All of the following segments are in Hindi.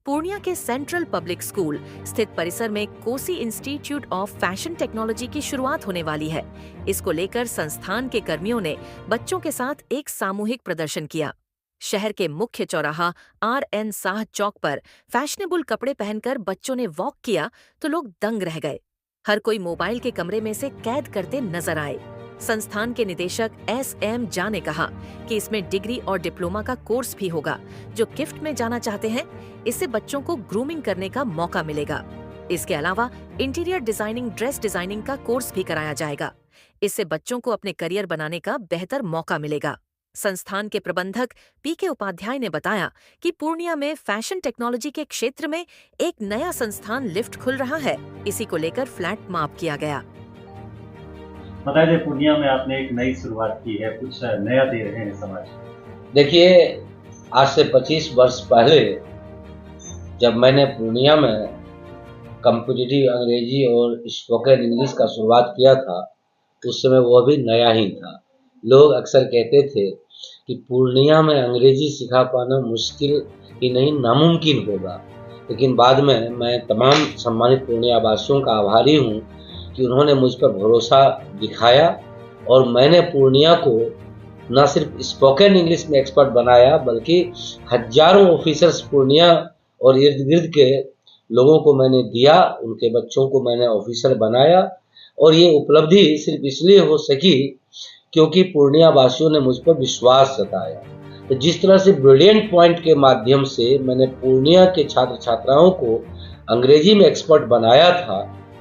पूर्णिया के सेंट्रल पब्लिक स्कूल स्थित परिसर में Kosi institute of fashion technology की शुरुआत होने वाली है। इसको लेकर संस्थान के कर्मियों ने बच्चों के साथ एक सामूहिक प्रदर्शन किया। शहर के मुख्य चौराहा RN साह चौक पर फैशनेबल कपड़े पहनकर बच्चों ने वॉक किया तो लोग दंग रह गए। हर कोई मोबाइल के कमरे में से कैद करते नजर आए। संस्थान के निदेशक SM झा ने कहा कि इसमें डिग्री और डिप्लोमा का कोर्स भी होगा। जो गिफ्ट में जाना चाहते हैं, इससे बच्चों को ग्रूमिंग करने का मौका मिलेगा। इसके अलावा इंटीरियर डिजाइनिंग, ड्रेस डिजाइनिंग का कोर्स भी कराया जाएगा। इससे बच्चों को अपने करियर बनाने का बेहतर मौका मिलेगा। संस्थान के प्रबंधक PK उपाध्याय ने बताया कि पूर्णिया में फैशन टेक्नोलॉजी के क्षेत्र में एक नया संस्थान लिफ्ट खुल रहा है। इसी को लेकर फ्लैट माप किया गया। बता दें, पूर्णिया में आपने एक नई शुरुआत की है, कुछ नया दे रहे हैं समाज। देखिए, आज से 25 वर्ष पहले जब मैंने पूर्णिया में कॉम्पिटिटिव अंग्रेजी और स्पोकन इंग्लिश का शुरुआत किया था, उस समय वो भी नया ही था। लोग अक्सर कहते थे कि पूर्णिया में अंग्रेजी सिखा पाना मुश्किल ही नहीं, नामुमकिन होगा। लेकिन बाद में मैं तमाम सम्मानित पूर्णिया वासियों का आभारी हूँ कि उन्होंने मुझ पर भरोसा दिखाया और मैंने पूर्णिया को न सिर्फ स्पोकन इंग्लिश में एक्सपर्ट बनाया, बल्कि हजारों ऑफिसर्स पूर्णिया और इर्द गिर्द के लोगों को मैंने दिया, उनके बच्चों को मैंने ऑफिसर बनाया। और ये उपलब्धि सिर्फ इसलिए हो सकी क्योंकि पूर्णिया वासियों ने मुझ पर विश्वास जताया। तो जिस तरह से ब्रिलियंट पॉइंट के माध्यम से मैंने पूर्णिया के छात्र छात्राओं को अंग्रेजी में एक्सपर्ट बनाया था,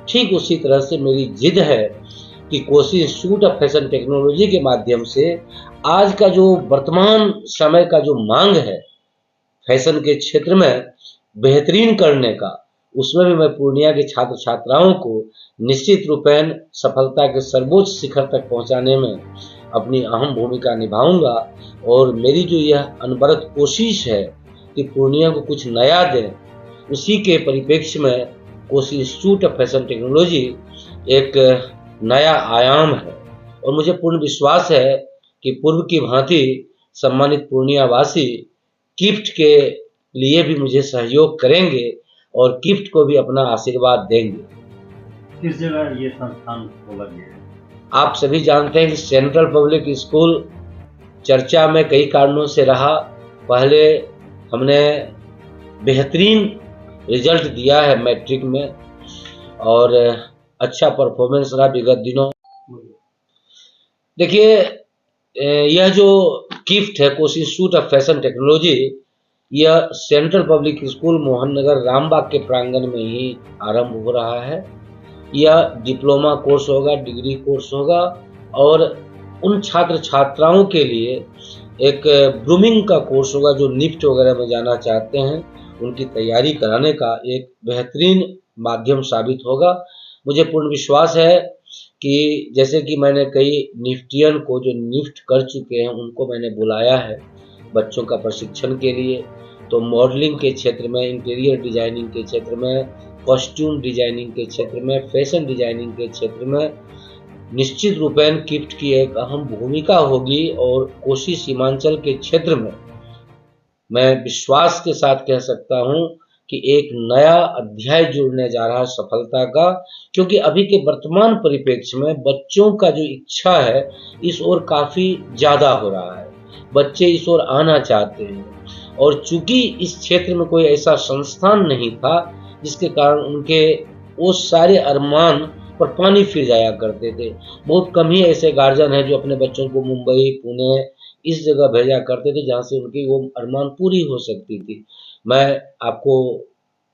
ठीक उसी तरह से मेरी जिद है कि Kosi institute of fashion technology के माध्यम से आज का जो वर्तमान समय का जो मांग है फैशन के क्षेत्र में बेहतरीन करने का, उसमें भी मैं पूर्णिया के छात्र छात्राओं को निश्चित रूपेण सफलता के सर्वोच्च शिखर तक पहुंचाने में अपनी अहम भूमिका निभाऊंगा। और मेरी जो यह अनवरत कोशिश है कि पूर्णिया को कुछ नया दें, उसी के परिप्रेक्ष्य में Kosi institute of fashion technology एक नया आयाम है। और मुझे पूर्ण विश्वास है कि पूर्व की भांति सम्मानित पूर्णिया वासी गिफ्ट के लिए भी मुझे सहयोग करेंगे और गिफ्ट को भी अपना आशीर्वाद देंगे। किस जगह ये संस्थान खोला गया है? आप सभी जानते हैं कि सेंट्रल पब्लिक स्कूल चर्चा में कई कारणों से रहा। पहले हमने बेहतरीन रिजल्ट दिया है मैट्रिक में और अच्छा परफॉर्मेंस रहा विगत दिनों। देखिए, यह जो गिफ्ट है Kosi institute of fashion technology, यह central public school Mohan Nagar Rambagh के प्रांगण में ही आरंभ हो रहा है। यह डिप्लोमा कोर्स होगा, डिग्री कोर्स होगा और उन छात्र छात्राओं के लिए एक ग्रूमिंग का कोर्स होगा जो निफ्ट वगैरह में जाना चाहते हैं, उनकी तैयारी कराने का एक बेहतरीन माध्यम साबित होगा। मुझे पूर्ण विश्वास है कि जैसे कि मैंने कई निफ्टियन को जो निफ्ट कर चुके हैं उनको मैंने बुलाया है बच्चों का प्रशिक्षण के लिए, तो मॉडलिंग के क्षेत्र में, इंटीरियर डिजाइनिंग के क्षेत्र में, कॉस्ट्यूम डिजाइनिंग के क्षेत्र में, फैशन डिजाइनिंग के क्षेत्र में निश्चित रूपेण गिफ्ट की एक अहम भूमिका होगी। और कोसी सीमांचल के क्षेत्र में मैं विश्वास के साथ कह सकता हूं कि एक नया अध्याय जुड़ने जा रहा है सफलता का, क्योंकि अभी के वर्तमान परिप्रेक्ष्य में बच्चों का जो इच्छा है इस ओर काफी ज्यादा हो रहा है। बच्चे इस ओर आना चाहते हैं और चूंकि इस क्षेत्र में कोई ऐसा संस्थान नहीं था जिसके कारण उनके वो सारे अरमान पर पानी फिर जाया करते थे। बहुत कम ही ऐसे गार्जियन हैं जो अपने बच्चों को मुंबई, पुणे इस जगह भेजा करते थे जहां से उनकी वो अरमान पूरी हो सकती थी। मैं आपको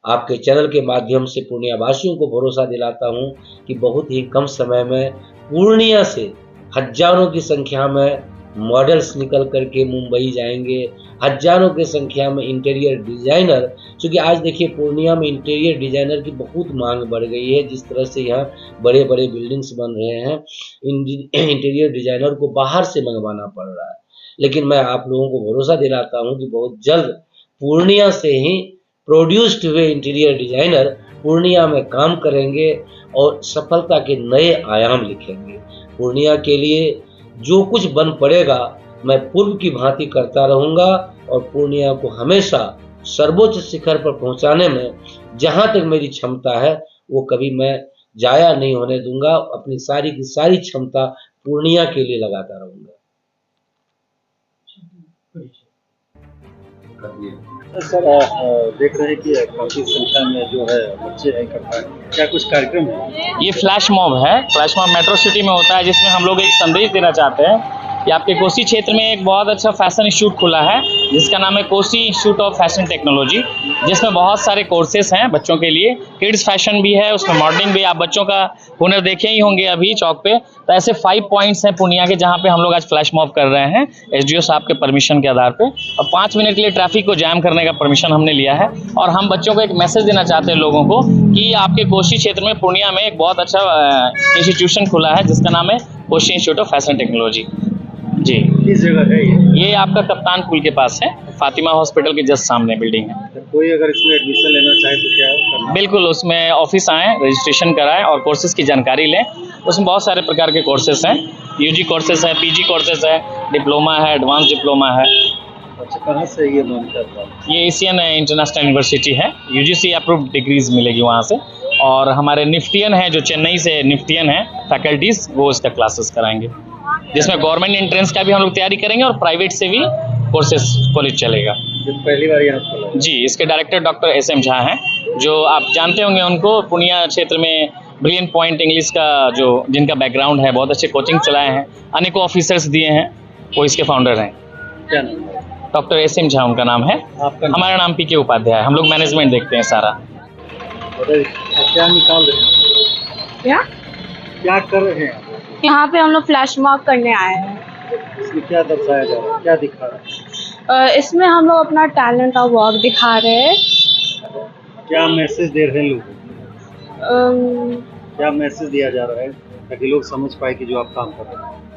आपके चैनल के माध्यम से पूर्णिया वासियों को भरोसा दिलाता हूं कि बहुत ही कम समय में पूर्णिया से हजारों की संख्या में मॉडल्स निकल करके मुंबई जाएंगे, हजारों की संख्या में इंटीरियर डिजाइनर, क्योंकि आज देखिए पूर्णिया में इंटीरियर डिजाइनर की बहुत मांग बढ़ गई है। जिस तरह से यहाँ बड़े बड़े बिल्डिंग्स बन रहे हैं, इंटीरियर डिजाइनर को बाहर से मंगवाना पड़ रहा है। लेकिन मैं आप लोगों को भरोसा दिलाता हूँ कि बहुत जल्द पूर्णिया से ही प्रोड्यूस्ड हुए इंटीरियर डिजाइनर पूर्णिया में काम करेंगे और सफलता के नए आयाम लिखेंगे। पूर्णिया के लिए जो कुछ बन पड़ेगा मैं पूर्व की भांति करता रहूंगा और पूर्णिया को हमेशा सर्वोच्च शिखर पर पहुंचाने में जहां तक मेरी क्षमता है वो कभी मैं जाया नहीं होने दूंगा। अपनी सारी की सारी क्षमता पूर्णिया के लिए लगाता रहूंगा। सर देख रहे हैं कि काफी संख्या में जो है बच्चे इकट्ठा हैं, क्या कुछ कार्यक्रम है? ये फ्लैश मॉब है। फ्लैश मॉब मेट्रो सिटी में होता है, जिसमें हम लोग एक संदेश देना चाहते हैं कि आपके कोसी क्षेत्र में एक बहुत अच्छा फैशन इंस्टीट्यूट खुला है जिसका नाम है Kosi institute of fashion technology, जिसमें बहुत सारे कोर्सेज हैं बच्चों के लिए। किड्स फैशन भी है, उसमें मॉडलिंग भी। आप बच्चों का हुनर देखे ही होंगे अभी चौक पे। तो ऐसे 5 पॉइंट्स हैं पूर्णिया के जहाँ पे हम लोग आज फ्लैश मॉब कर रहे हैं एसडीओ साहब के परमिशन के आधार पे। और 5 मिनट के लिए ट्रैफिक को जैम करने का परमिशन हमने लिया है। और हम बच्चों को एक मैसेज देना चाहते हैं लोगों को कि आपके कोसी क्षेत्र में पूर्णिया में एक बहुत अच्छा इंस्टीट्यूशन खुला है जिसका नाम है Kosi institute of fashion technology. जी, किस जगह है ये आपका कप्तान पुल के पास है, फातिमा हॉस्पिटल के जस्ट सामने बिल्डिंग है। तो कोई अगर इसमें एडमिशन लेना चाहे तो क्या करना है? बिल्कुल, उसमें ऑफिस आएँ, रजिस्ट्रेशन कराएं और कोर्सेज की जानकारी लें। उसमें बहुत सारे प्रकार के कोर्सेज हैं, यूजी कोर्सेज है, पीजी कोर्सेज है, डिप्लोमा है, एडवांस डिप्लोमा है। अच्छा, कहाँ से ये मॉनिटर? ये एशियन इंटरनेशनल यूनिवर्सिटी है, यूजीसी अप्रूव्ड डिग्रीज मिलेगी वहाँ से। और हमारे निफ्टियन है जो चेन्नई से निफ्टियन है फैकल्टीज, वो इसका क्लासेस कराएंगे, जिसमें गवर्नमेंट एंट्रेंस का भी हम लोग तैयारी करेंगे और प्राइवेट से भी कोर्सेज कॉलेज चलेगा। पहली बार यहाँ खोला है? जी, इसके डायरेक्टर डॉक्टर SM झा हैं, जो आप जानते होंगे उनको। पूर्णिया क्षेत्र में ब्रिलियंट पॉइंट इंग्लिश का जो जिनका बैकग्राउंड है, बहुत अच्छे कोचिंग चलाए हैं, अनेकों ऑफिसर्स दिए हैं, वो इसके फाउंडर हैं। क्या नाम है? डॉक्टर SM झा उनका नाम है। आपका नाम? हमारा नाम PK उपाध्याय। हम लोग मैनेजमेंट देखते हैं सारा। क्या निकाल रहे हैं? क्या कर रहे हैं? यहाँ पे हम लोग फ्लैश मॉब करने आए हैं। इसमें क्या दर्शाया जा रहा है, क्या दिखा रहा है? इसमें हम लोग अपना टैलेंट और वर्क दिखा रहे हैं। क्या मैसेज दे रहे हैं लोगों को? अम, क्या मैसेज दिया जा रहा है ताकि लोग समझ पाए कि जो आप काम कर रहे हैं?